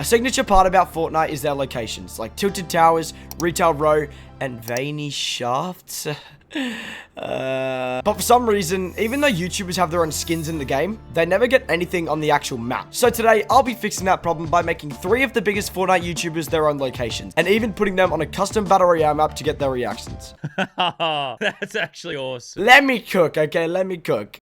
A signature part about Fortnite is their locations, like tilted towers, retail row, and veiny shafts. But for some reason, even though YouTubers have their own skins in the game, they never get anything on the actual map. So today, I'll be fixing that problem by making 3 of the biggest Fortnite YouTubers their own locations, and even putting them on a custom Battle Royale map to get their reactions. That's actually awesome. Let me cook, okay? Let me cook.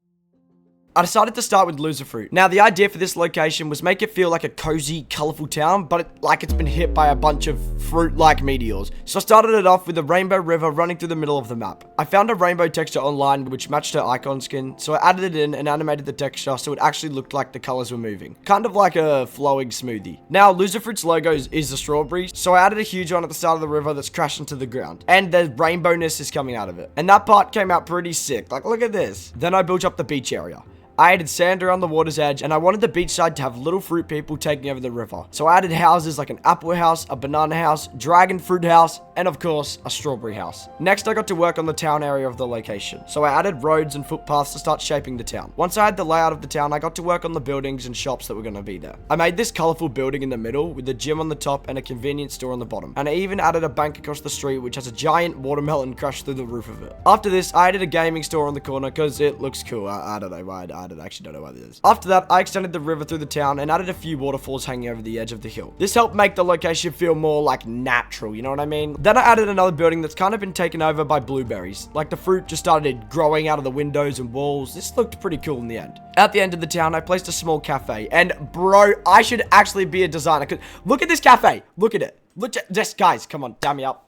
I decided to start with Loserfruit. Now, the idea for this location was make it feel like a cozy, colorful town, but like it's been hit by a bunch of fruit-like meteors. So I started it off with a rainbow river running through the middle of the map. I found a rainbow texture online which matched her icon skin, so I added it in and animated the texture so it actually looked like the colors were moving. Kind of like a flowing smoothie. Now, Loserfruit's logo is a strawberry, so I added a huge one at the start of the river that's crashing to the ground. And the rainbowness is coming out of it. And that part came out pretty sick. Like, look at this. Then I built up the beach area. I added sand around the water's edge, and I wanted the beachside to have little fruit people taking over the river. So I added houses like an apple house, a banana house, dragon fruit house, and of course, a strawberry house. Next, I got to work on the town area of the location. So I added roads and footpaths to start shaping the town. Once I had the layout of the town, I got to work on the buildings and shops that were going to be there. I made this colorful building in the middle with a gym on the top and a convenience store on the bottom. And I even added a bank across the street which has a giant watermelon crushed through the roof of it. After this, I added a gaming store on the corner because it looks cool. I don't know why I actually don't know why this is. After that, I extended the river through the town and added a few waterfalls hanging over the edge of the hill. This helped make the location feel more like natural, you know what I mean? Then I added another building that's kind of been taken over by blueberries. Like the fruit just started growing out of the windows and walls. This looked pretty cool in the end. At the end of the town, I placed a small cafe. And bro, I should actually be a designer. 'Cause look at this cafe. Look at it. Look at this, guys. Come on, damn me up.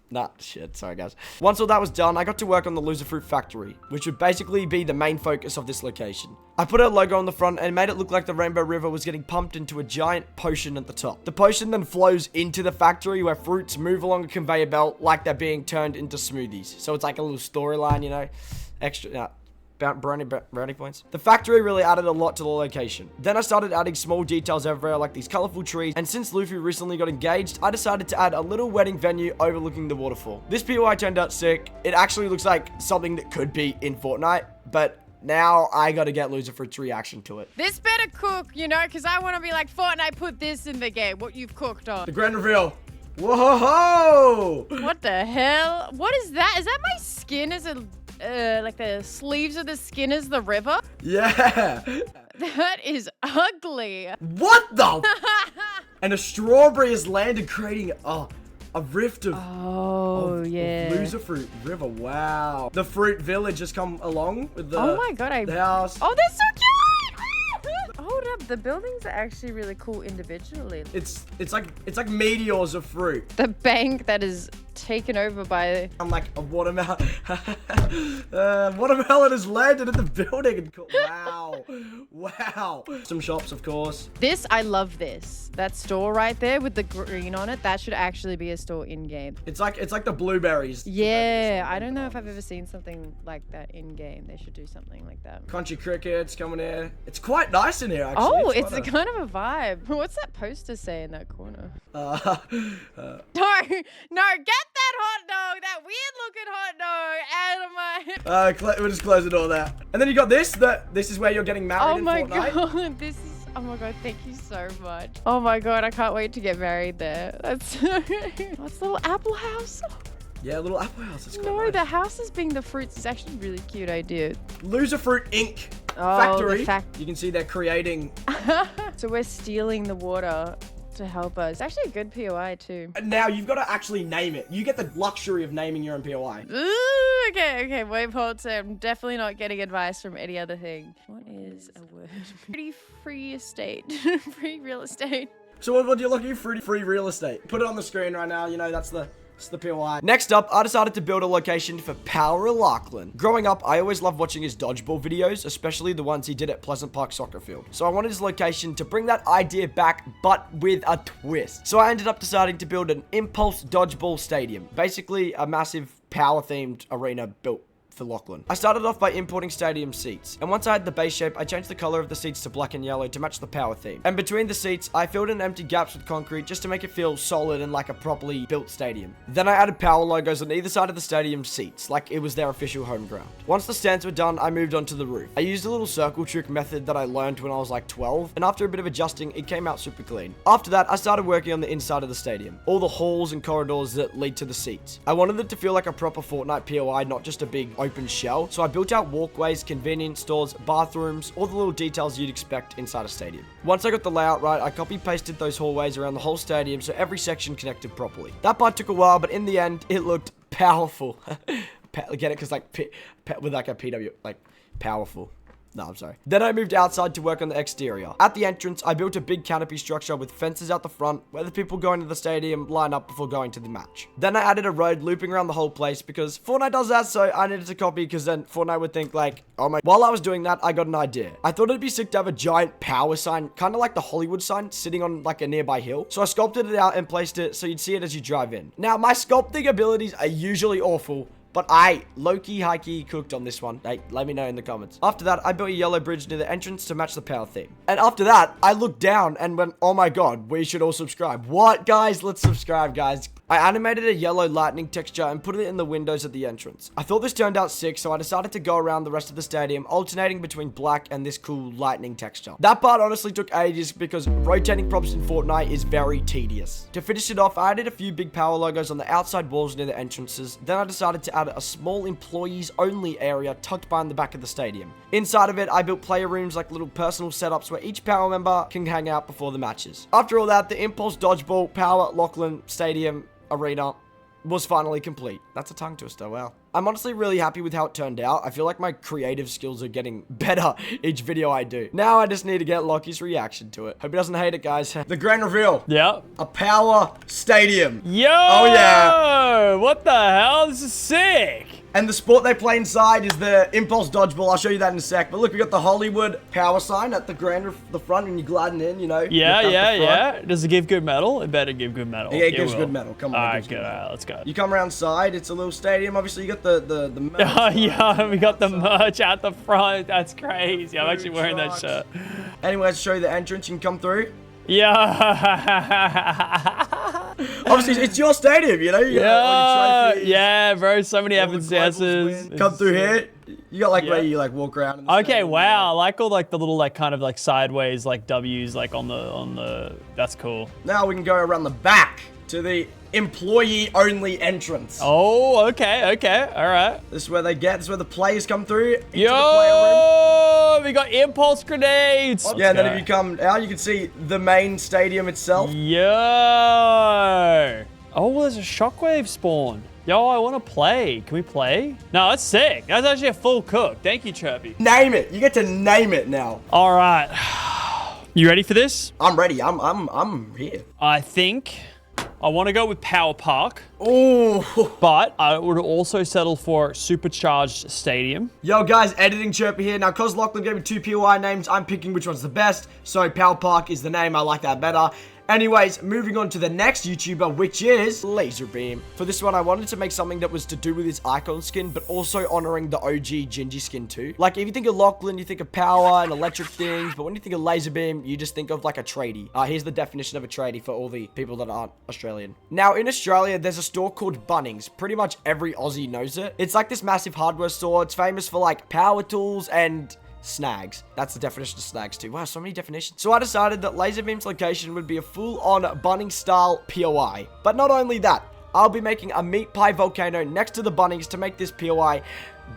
Nah, shit, sorry guys. Once all that was done, I got to work on the Loserfruit factory, which would basically be the main focus of this location. I put a logo on the front and made it look like the Rainbow River was getting pumped into a giant potion at the top. The potion then flows into the factory where fruits move along a conveyor belt like they're being turned into smoothies. So it's like a little storyline, you know, extra... brownie points. The factory really added a lot to the location. Then I started adding small details everywhere like these colorful trees, and since Luffy recently got engaged, I decided to add a little wedding venue overlooking the waterfall. This POI turned out sick. It actually looks like something that could be in Fortnite, but now I gotta get Loserfruit's reaction to it. This better cook, you know, because I want to be like, Fortnite, put this in the game, what you've cooked on. The grand reveal. Whoa! What the hell? What is that? Is that my skin? Is it like the sleeves of the skin is the river? Yeah. That is ugly. What the? And a strawberry has landed, creating a rift of... yeah. Of Loserfruit River. Wow. The fruit village has come along with the... Oh my god, the house. Oh, that's so cute! Hold up, the buildings are actually really cool individually. It's like meteors of fruit. The bank that is taken over by... I'm like a watermelon. Watermelon has landed in the building. And wow. Wow. Some shops, of course. This, I love this. That store right there with the green on it, that should actually be a store in-game. It's like the blueberries. Yeah, I don't know if I've ever seen something like that in-game. They should do something like that. Crunchy crickets coming in. It's quite nice in here, actually. Oh, it's a kind of a vibe. What's that poster say in that corner? No, get that hot dog, that weird-looking hot dog, out of my... we'll just close the door there. And then you got this. This is where you're getting married in Fortnite. Oh my god, this is... Oh my god, thank you so much. Oh my god, I can't wait to get married there. That's... What's the little apple house? Yeah, a little apple house. It's No, nice. the houses being the fruits is actually a really cute idea. Loserfruit Inc. Oh, Factory. You can see they're creating... So we're stealing the water to help us. It's actually a good POI too. Now you've got to actually name it. You get the luxury of naming your own POI. Ooh, okay, wait, hold on. I'm definitely not getting advice from any other thing. What is a word? Pretty free estate. Free real estate. So what are you looking for? Free real estate. Put it on the screen right now. You know, that's the POI. Next up, I decided to build a location for Power Lachlan. Growing up, I always loved watching his dodgeball videos, especially the ones he did at Pleasant Park Soccer Field. So I wanted his location to bring that idea back, but with a twist. So I ended up deciding to build an Impulse Dodgeball Stadium. Basically, a massive power-themed arena built for Lachlan. I started off by importing stadium seats, and once I had the base shape, I changed the color of the seats to black and yellow to match the power theme. And between the seats, I filled in empty gaps with concrete just to make it feel solid and like a properly built stadium. Then I added power logos on either side of the stadium seats, like it was their official home ground. Once the stands were done, I moved on to the roof. I used a little circle trick method that I learned when I was like 12, and after a bit of adjusting, it came out super clean. After that, I started working on the inside of the stadium, all the halls and corridors that lead to the seats. I wanted it to feel like a proper Fortnite POI, not just a big open shell, so I built out walkways, convenience stores, bathrooms, all the little details you'd expect inside a stadium. Once I got the layout right, I copy-pasted those hallways around the whole stadium so every section connected properly. That part took a while, but in the end, it looked powerful. Get it? Because like, with like a PW, like, powerful. No, I'm sorry. Then I moved outside to work on the exterior. At the entrance, I built a big canopy structure with fences out the front where the people going to the stadium line up before going to the match. Then I added a road looping around the whole place because Fortnite does that, so I needed to copy because then Fortnite would think like, oh my... While I was doing that, I got an idea. I thought it'd be sick to have a giant power sign, kind of like the Hollywood sign, sitting on like a nearby hill. So I sculpted it out and placed it so you'd see it as you drive in. Now, my sculpting abilities are usually awful, but I low-key, high-key cooked on this one. Hey, let me know in the comments. After that, I built a yellow bridge near the entrance to match the power theme. And after that, I looked down and went, oh my god, we should all subscribe. What, guys? Let's subscribe, guys. I animated a yellow lightning texture and put it in the windows at the entrance. I thought this turned out sick, so I decided to go around the rest of the stadium, alternating between black and this cool lightning texture. That part honestly took ages because rotating props in Fortnite is very tedious. To finish it off, I added a few big power logos on the outside walls near the entrances. Then I decided to add a small employees only area tucked behind the back of the stadium. Inside of it, I built player rooms like little personal setups where each power member can hang out before the matches. After all that, the Impulse Dodgeball Power Lachlan Stadium Arena was finally complete. That's a tongue twister, wow. I'm honestly really happy with how it turned out. I feel like my creative skills are getting better each video I do. Now I just need to get Lockie's reaction to it. Hope he doesn't hate it, guys. The grand reveal. Yep. A power stadium. Yo! Oh, yeah. What the hell? This is sick. And the sport they play inside is the Impulse Dodgeball. I'll show you that in a sec. But look, we got the Hollywood power sign at the the front when you're gliding in, you know. Yeah. Does it give good metal? It better give good metal. Yeah, it gives good metal. Come on. All right, good. All right, let's go. You come around side. It's a little stadium. Obviously, you got the merch. Oh, yeah, we got the merch at the front. That's crazy. I'm actually wearing that shirt. Anyways, to show you the entrance. You can come through. Yeah. Obviously, it's your stadium, you know. You got, like, yeah, bro. So many evidences. Come through here. You got like where you like walk around. In the okay, stadium, wow. I like all like the little like kind of like sideways like W's like on the. That's cool. Now we can go around the back to the employee-only entrance. Oh, okay, all right. This is where they get. This is where the players come through. Into Yo, the player room. we got impulse grenades. Yeah, and then if you come out, you can see the main stadium itself. Yo. Oh, there's a shockwave spawn. Yo, I want to play. Can we play? No, that's sick. That's actually a full cook. Thank you, Chirpy. Name it. You get to name it now. All right. You ready for this? I'm ready. I'm here. I think I want to go with Power Park. Oh. But I would also settle for Supercharged Stadium. Yo, guys, editing Chirpy here. Now, because Lachlan gave me 2 POI names, I'm picking which one's the best. So, Power Park is the name. I like that better. Anyways, moving on to the next YouTuber, which is LazarBeam. For this one, I wanted to make something that was to do with his icon skin, but also honoring the OG Gingy skin too. Like, if you think of Lachlan, you think of power and electric things, but when you think of LazarBeam, you just think of like a tradie. Here's the definition of a tradie for all the people that aren't Australian. Now, in Australia, there's a store called Bunnings. Pretty much every Aussie knows it. It's like this massive hardware store. It's famous for like power tools and snags. That's the definition of snags too. Wow, so many definitions. So I decided that LazarBeam's location would be a full-on Bunnings style POI. But not only that, I'll be making a meat pie volcano next to the Bunnings to make this POI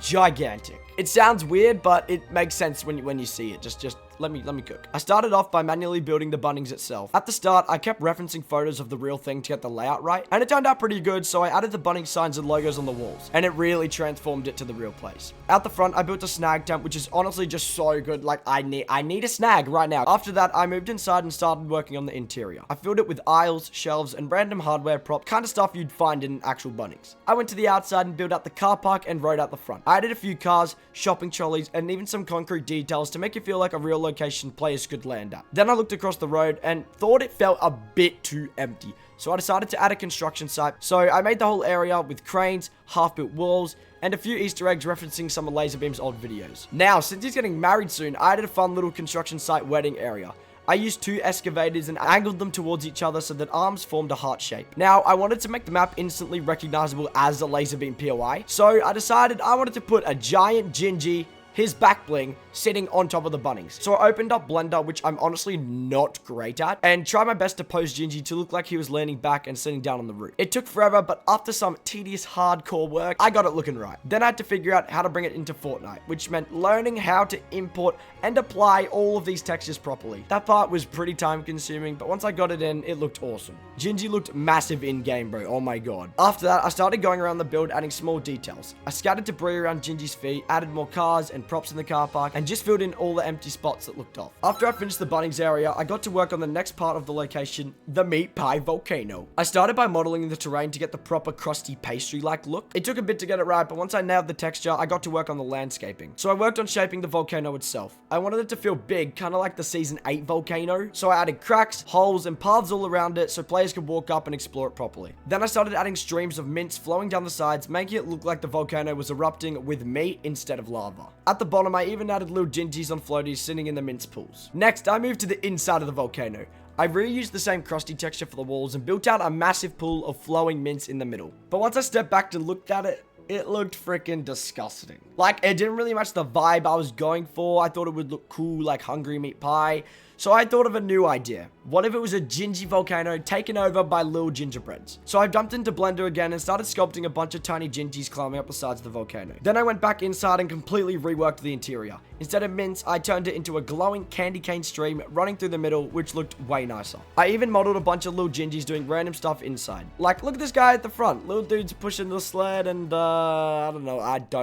gigantic. It sounds weird, but it makes sense when you see it. Just let me cook. I started off by manually building the Bunnings itself. At the start, I kept referencing photos of the real thing to get the layout right, and it turned out pretty good, so I added the Bunnings signs and logos on the walls, and it really transformed it to the real place. Out the front, I built a snag tent, which is honestly just so good. Like, I need a snag right now. After that, I moved inside and started working on the interior. I filled it with aisles, shelves, and random hardware prop, kind of stuff you'd find in actual Bunnings. I went to the outside and built out the car park and road out the front. I added a few cars, shopping trolleys, and even some concrete details to make it feel like a real location players could land at. Then I looked across the road and thought it felt a bit too empty. So I decided to add a construction site. So I made the whole area with cranes, half-built walls, and a few Easter eggs referencing some of LazarBeam's old videos. Now, since he's getting married soon, I added a fun little construction site wedding area. I used 2 excavators and angled them towards each other so that arms formed a heart shape. Now, I wanted to make the map instantly recognizable as a LazarBeam POI, so I decided I wanted to put a giant Gingy, his back bling, sitting on top of the Bunnings. So I opened up Blender, which I'm honestly not great at, and tried my best to pose Gingy to look like he was leaning back and sitting down on the roof. It took forever, but after some tedious hardcore work, I got it looking right. Then I had to figure out how to bring it into Fortnite, which meant learning how to import and apply all of these textures properly. That part was pretty time consuming, but once I got it in, it looked awesome. Gingy looked massive in game, bro. Oh my god. After that, I started going around the build adding small details. I scattered debris around Gingy's feet, added more cars and props in the car park, and just filled in all the empty spots that looked off. After I finished the Bunnings area, I got to work on the next part of the location, the meat pie volcano. I started by modeling the terrain to get the proper crusty pastry-like look. It took a bit to get it right, but once I nailed the texture, I got to work on the landscaping. So I worked on shaping the volcano itself. I wanted it to feel big, kind of like the Season 8 volcano, so I added cracks, holes, and paths all around it so players could walk up and explore it properly. Then I started adding streams of mints flowing down the sides, making it look like the volcano was erupting with meat instead of lava. At the bottom, I even added little gingies on floaties sitting in the mince pools. Next, I moved to the inside of the volcano. I reused the same crusty texture for the walls and built out a massive pool of flowing mints in the middle. But once I stepped back and looked at it, it looked freaking disgusting. Like, it didn't really match the vibe I was going for. I thought it would look cool like hungry meat pie. So I thought of a new idea. What if it was a gingy volcano taken over by little gingerbreads? So I jumped into Blender again and started sculpting a bunch of tiny gingies climbing up the sides of the volcano. Then I went back inside and completely reworked the interior. Instead of mints, I turned it into a glowing candy cane stream running through the middle, which looked way nicer. I even modeled a bunch of little gingies doing random stuff inside. Like, look at this guy at the front. Little dude's pushing the sled and, I don't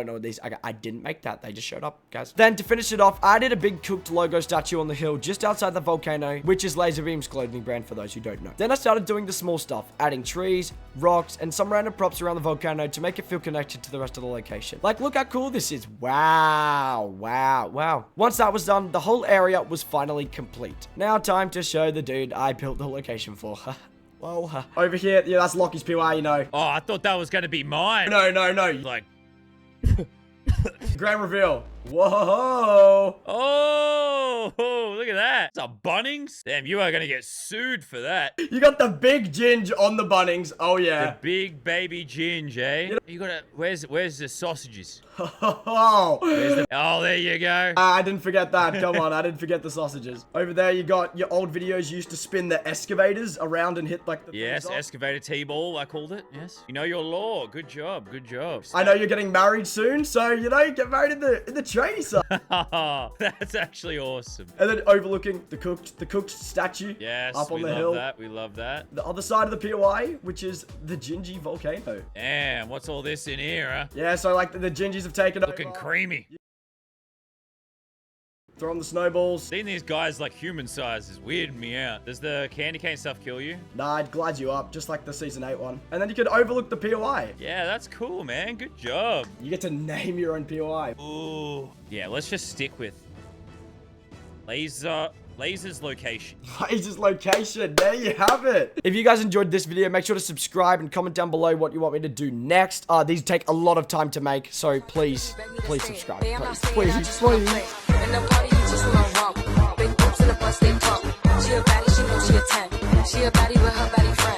know what these, I didn't make that. They just showed up, guys. Then to finish it off, I did a big cooked logo statue on the hill just outside the volcano, which is LazarBeam's clothing brand for those who don't know. Then I started doing the small stuff, adding trees, rocks, and some random props around the volcano to make it feel connected to the rest of the location. Like, look how cool this is. Wow, wow, wow. Once that was done, the whole area was finally complete. Now time to show the dude I built the location for. Whoa. Over here, yeah, that's Lockie's PY, you know. Oh, I thought that was going to be mine. No. Like, grand reveal. Whoa. oh, look at that. It's a Bunnings. Damn, you are going to get sued for that. You got the big ginge on the Bunnings. Oh, yeah. The big baby ginge, eh? You got to, where's the sausages? Oh, Oh, there you go. I didn't forget that. Come on, I didn't forget the sausages. Over there, you got your old videos used to spin the excavators around and hit like the Yes, excavator T-ball, I called it. Yes. You know your law. Good job. Good job. I know you're getting married soon, so you know, get married in the trainee side. That's actually awesome. And then overlooking the cooked statue. Yes, up on we the love hill. that. We love that. The other side of the POI, which is the Gingy volcano. Damn, what's all this in here, huh? Yeah, so like the Gingies have taken Looking over. creamy. Throwing the snowballs. Seeing these guys like human size is weirding me out. Does the candy cane stuff kill you? Nah, it glides you up, just like the Season 8 one. And then you could overlook the POI. Yeah, that's cool, man. Good job. You get to name your own POI. Ooh. Yeah, let's just stick with Laser's location. Laser's location. There you have it. If you guys enjoyed this video, make sure to subscribe and comment down below what you want me to do next. These take a lot of time to make, so please subscribe. Please. In the party, you just want to walk. Big boobs in the bus, they talk. She a baddie, she knows she a 10. She a baddie with her baddie friend.